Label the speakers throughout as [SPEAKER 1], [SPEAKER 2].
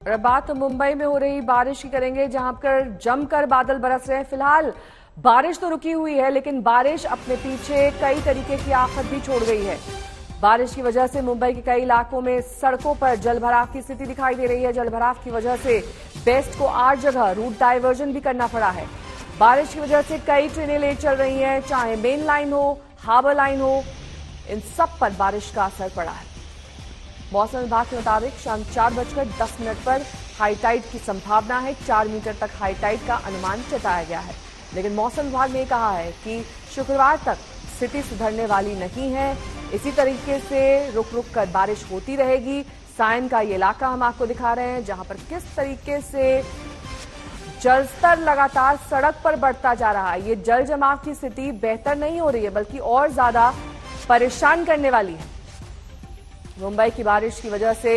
[SPEAKER 1] और अब बात मुंबई में हो रही बारिश की करेंगे, जहां पर जमकर बादल बरस रहे हैं। फिलहाल बारिश तो रुकी हुई है, लेकिन बारिश अपने पीछे कई तरीके की आफत भी छोड़ गई है। बारिश की वजह से मुंबई के कई इलाकों में सड़कों पर जलभराव की स्थिति दिखाई दे रही है। जलभराव की वजह से बेस्ट को 8 जगह रूट डायवर्जन भी करना पड़ा है। बारिश की वजह से कई ट्रेनें लेट चल रही हैं, चाहे मेन लाइन हो, हार्बर लाइन हो, इन सब पर बारिश का असर पड़ा है। मौसम विभाग के मुताबिक शाम 4:10 पर हाई टाइड की संभावना है। 4 मीटर तक हाई टाइड का अनुमान जताया गया है, लेकिन मौसम विभाग ने कहा है कि शुक्रवार तक स्थिति सुधरने वाली नहीं है। इसी तरीके से रुक रुक कर बारिश होती रहेगी। सायन का ये इलाका हम आपको दिखा रहे हैं, जहां पर किस तरीके से जलस्तर लगातार सड़क पर बढ़ता जा रहा है। ये जल जमाव की स्थिति बेहतर नहीं हो रही है, बल्कि और ज्यादा परेशान करने वाली है। मुंबई की बारिश की वजह से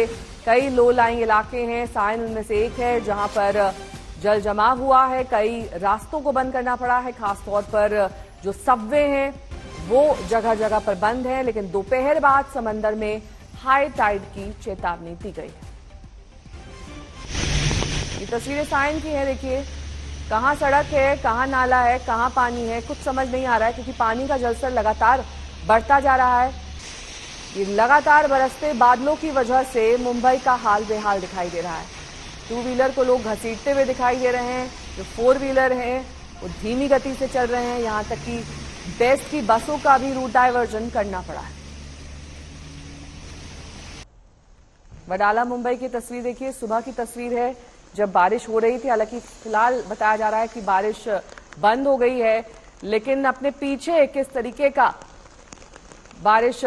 [SPEAKER 1] कई लो लाइंग इलाके हैं, सायन उनमें से एक है, जहां पर जल जमाव हुआ है। कई रास्तों को बंद करना पड़ा है, खासतौर पर जो सबवे हैं वो जगह जगह पर बंद है। लेकिन दोपहर बाद समंदर में हाई टाइड की चेतावनी दी गई है। ये तस्वीरें सायन की है, देखिए कहां सड़क है, कहां नाला है, कहां पानी है, कुछ समझ नहीं आ रहा है, क्योंकि पानी का जलस्तर लगातार बढ़ता जा रहा है। ये लगातार बरसते बादलों की वजह से मुंबई का हाल बेहाल दिखाई दे रहा है। 2 व्हीलर को लोग घसीटते हुए दिखाई दे रहे हैं, जो 4 व्हीलर हैं वो धीमी गति से चल रहे हैं। यहां तक कि बेस्ट की बसों का भी रूट डायवर्जन करना पड़ा है। वडाला मुंबई की तस्वीर देखिए, सुबह की तस्वीर है जब बारिश हो रही थी। हालांकि फिलहाल बताया जा रहा है कि बारिश बंद हो गई है, लेकिन अपने पीछे किस तरीके का बारिश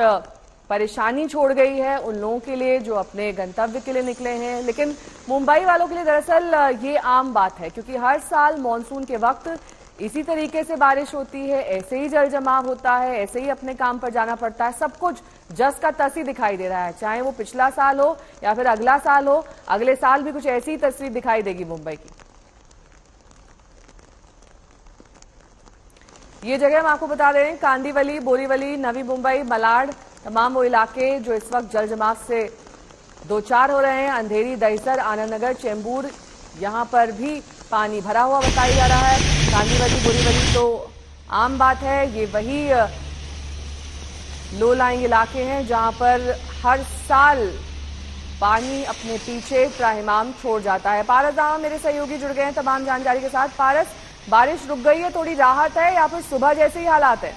[SPEAKER 1] परेशानी छोड़ गई है उन लोगों के लिए जो अपने गंतव्य के लिए निकले हैं। लेकिन मुंबई वालों के लिए दरअसल ये आम बात है, क्योंकि हर साल मानसून के वक्त इसी तरीके से बारिश होती है, ऐसे ही जल जमाव होता है, ऐसे ही अपने काम पर जाना पड़ता है। सब कुछ जस का तस ही दिखाई दे रहा है, चाहे वो पिछला साल हो या फिर अगला साल हो। अगले साल भी कुछ ऐसी ही तस्वीर दिखाई देगी मुंबई की। ये जगह हम आपको बता दे रहे हैं, कांदिवली, बोरीवली, नवी मुंबई, मलाड, तमाम वो इलाके जो इस वक्त जल जमाव से दो चार हो रहे हैं। अंधेरी, दहिसर, आनंद नगर, चेंबूर, यहां पर भी पानी भरा हुआ बताया जा रहा है। कांदिवली, बोरीवली तो आम बात है, ये वही लो लाइंग इलाके हैं जहां पर हर साल पानी अपने पीछे त्राहिमाम छोड़ जाता है। पारस दामा मेरे सहयोगी जुड़ गए हैं तमाम जानकारी के साथ। पारस, बारिश रुक गई है, थोड़ी राहत है या फिर सुबह जैसे ही हालात है?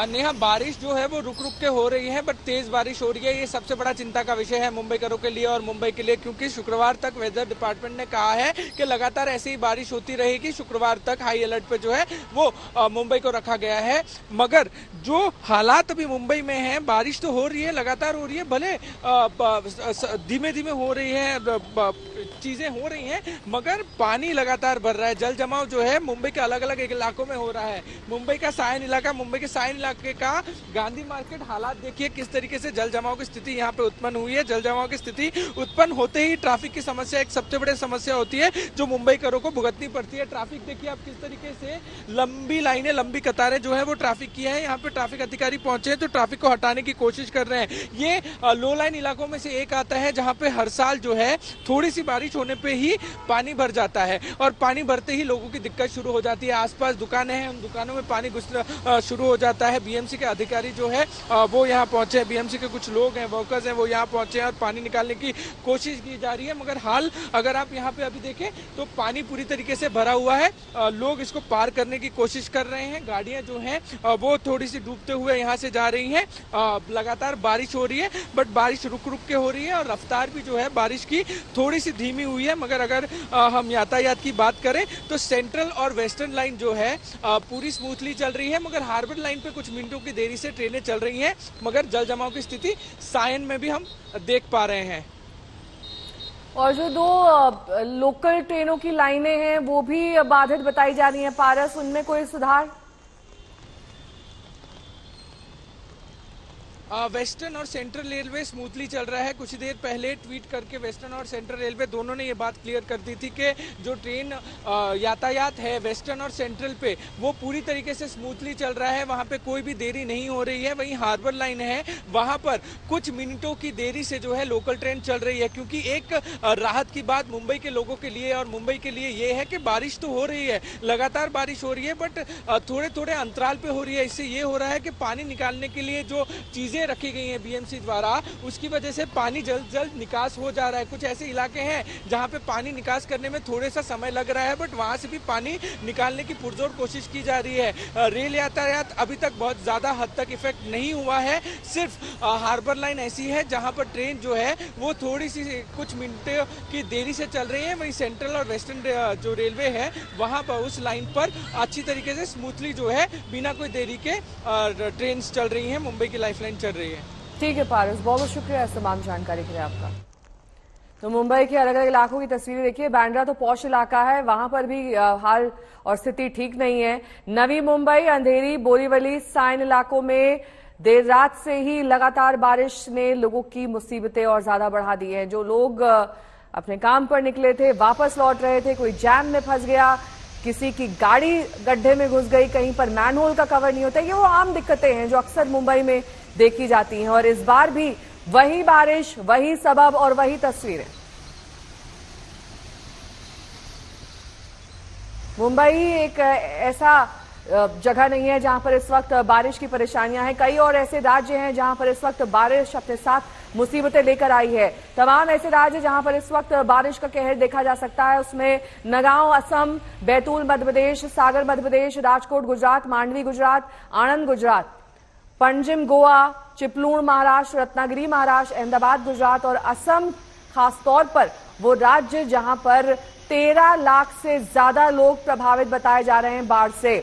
[SPEAKER 2] नेहा, बारिश जो है वो रुक रुक के हो रही है, बट तेज बारिश हो रही है। ये सबसे बड़ा चिंता का विषय है मुंबईकरों के लिए और मुंबई के लिए, क्योंकि शुक्रवार तक वेदर डिपार्टमेंट ने कहा है कि लगातार ऐसी ही बारिश होती रहेगी। शुक्रवार तक हाई अलर्ट पे जो है वो मुंबई को रखा गया है। मगर जो हालात अभी मुंबई में है, बारिश तो हो रही है, लगातार हो रही है, भले धीमे धीमे हो रही है, चीजें हो रही हैं, मगर पानी लगातार भर रहा है। जल जमाव जो है मुंबई के अलग अलग इलाकों में हो रहा है। मुंबई का सायन इलाका, मुंबई के सायन इलाके का गांधी मार्केट, हालात देखिए किस तरीके से जल जमाव की स्थिति यहाँ पे उत्पन्न हुई है। जल जमाव की स्थिति उत्पन्न होते ही ट्रैफिक की समस्या एक सबसे बड़ी समस्या होती है जो मुंबईकरों को भुगतनी पड़ती है। ट्रैफिक देखिए आप किस तरीके से लंबी लाइनें, लंबी कतारें जो है वो ट्रैफिक की है। यहाँ पे ट्रैफिक अधिकारी पहुंचे हैं तो ट्रैफिक को हटाने की कोशिश कर रहे हैं। ये लो लाइन इलाकों में से एक आता है जहाँ पे हर साल जो है थोड़ी सी बारिश होने पे ही पानी भर जाता है, और पानी भरते ही लोगों की दिक्कत शुरू हो जाती है। आसपास दुकानें हैं, उन दुकानों में पानी घुसना शुरू हो जाता है। बीएमसी के अधिकारी जो है वो यहाँ पहुंचे हैं, बीएमसी के कुछ लोग हैं, वर्कर्स हैं, वो यहाँ पहुंचे हैं और पानी निकालने की कोशिश की जा रही है। मगर हाल अगर आप यहाँ पे अभी देखें तो पानी पूरी तरीके से भरा हुआ है। लोग इसको पार करने की कोशिश कर रहे हैं। गाड़ियां जो हैं वो थोड़ी सी डूबते हुए यहाँ से जा रही हैं। लगातार बारिश हो रही है, बट बारिश रुक रुक के हो रही है और रफ्तार भी जो है बारिश की थोड़ी सी धीमी हुई है। मगर अगर हम यातायात की बात करें तो सेंट्रल और वेस्टर्न लाइन जो है पूरी स्मूथली चल रही है, मगर हार्बर लाइन पे कुछ मिनटों की देरी से ट्रेनें चल रही हैं। मगर जल जमाव की स्थिति सायन में भी हम देख पा रहे हैं।
[SPEAKER 1] और जो 2 लोकल ट्रेनों की लाइनें हैं वो भी बाधित बताई जा रही हैं। पारस, उनमें कोई सुधार?
[SPEAKER 2] वेस्टर्न और सेंट्रल रेलवे स्मूथली चल रहा है। कुछ देर पहले ट्वीट करके वेस्टर्न और सेंट्रल रेलवे दोनों ने ये बात क्लियर कर दी थी कि जो ट्रेन यातायात है वेस्टर्न और सेंट्रल पे वो पूरी तरीके से स्मूथली चल रहा है, वहां पे कोई भी देरी नहीं हो रही है। वहीं हार्बर लाइन है, वहां पर कुछ मिनटों की देरी से जो है लोकल ट्रेन चल रही है, क्योंकि एक राहत की बात मुंबई के लोगों के लिए और मुंबई के लिए ये है कि बारिश तो हो रही है, लगातार बारिश हो रही है, बट थोड़े थोड़े अंतराल पे हो रही है। इससे ये हो रहा है कि पानी निकालने के लिए जो चीजें रखी गई हैं बीएमसी द्वारा, उसकी वजह से पानी जल्द जल्द निकास हो जा रहा है। कुछ ऐसे इलाके हैं जहां पे पानी निकास करने में थोड़ा सा समय लग रहा है, बट वहां से भी पानी निकालने की पुरजोर कोशिश की जा रही है। रेल यातायात अभी तक बहुत ज्यादा हद तक इफेक्ट नहीं हुआ है। सिर्फ हार्बर लाइन ऐसी है जहां पर ट्रेन जो है वो थोड़ी सी कुछ मिनटों की देरी से चल रही है। वहीं सेंट्रल और वेस्टर्न जो रेलवे है वहां पर उस लाइन पर अच्छी तरीके से स्मूथली जो है बिना कोई देरी के ट्रेन चल रही है, मुंबई की लाइफलाइन चल रही है।
[SPEAKER 1] ठीक है पारस, बहुत बहुत शुक्रिया इस तमाम जानकारी के लिए आपका। तो मुंबई के अलग अलग इलाकों की तस्वीरें देखिए। बांद्रा तो पॉश इलाका है, वहां पर भी हाल और स्थिति ठीक नहीं है। नवी मुंबई, अंधेरी, बोरीवली, साइन इलाकों में देर रात से ही लगातार बारिश ने लोगों की मुसीबतें और ज्यादा बढ़ा दी है। जो लोग अपने काम पर निकले थे, वापस लौट रहे थे, कोई जैम में फंस गया, किसी की गाड़ी गड्ढे में घुस गई, कहीं पर मैनहोल का कवर नहीं होता। ये वो आम दिक्कतें हैं जो अक्सर मुंबई में देखी जाती हैं, और इस बार भी वही बारिश, वही सबब और वही तस्वीरें। मुंबई एक ऐसा जगह नहीं है जहां पर इस वक्त बारिश की परेशानियां हैं। कई और ऐसे राज्य हैं जहां पर इस वक्त बारिश अपने साथ मुसीबतें लेकर आई है। तमाम ऐसे राज्य जहां पर इस वक्त बारिश का कहर देखा जा सकता है, उसमें नगांव असम, बैतूल मध्य प्रदेश, सागर मध्य प्रदेश, राजकोट गुजरात, मांडवी गुजरात, आणंद गुजरात, पंजिम गोवा, चिपलूण महाराष्ट्र, रत्नागिरी महाराष्ट्र, अहमदाबाद गुजरात और असम खासतौर पर वो राज्य जहां पर 13 लाख से ज्यादा लोग प्रभावित बताए जा रहे हैं बाढ़ से।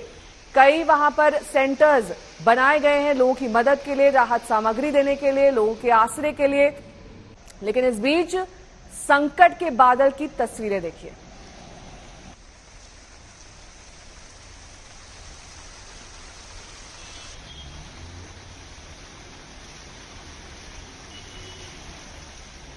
[SPEAKER 1] कई वहां पर सेंटर्स बनाए गए हैं लोगों की मदद के लिए, राहत सामग्री देने के लिए, लोगों के आश्रय के लिए। लेकिन इस बीच संकट के बादल की तस्वीरें देखिए।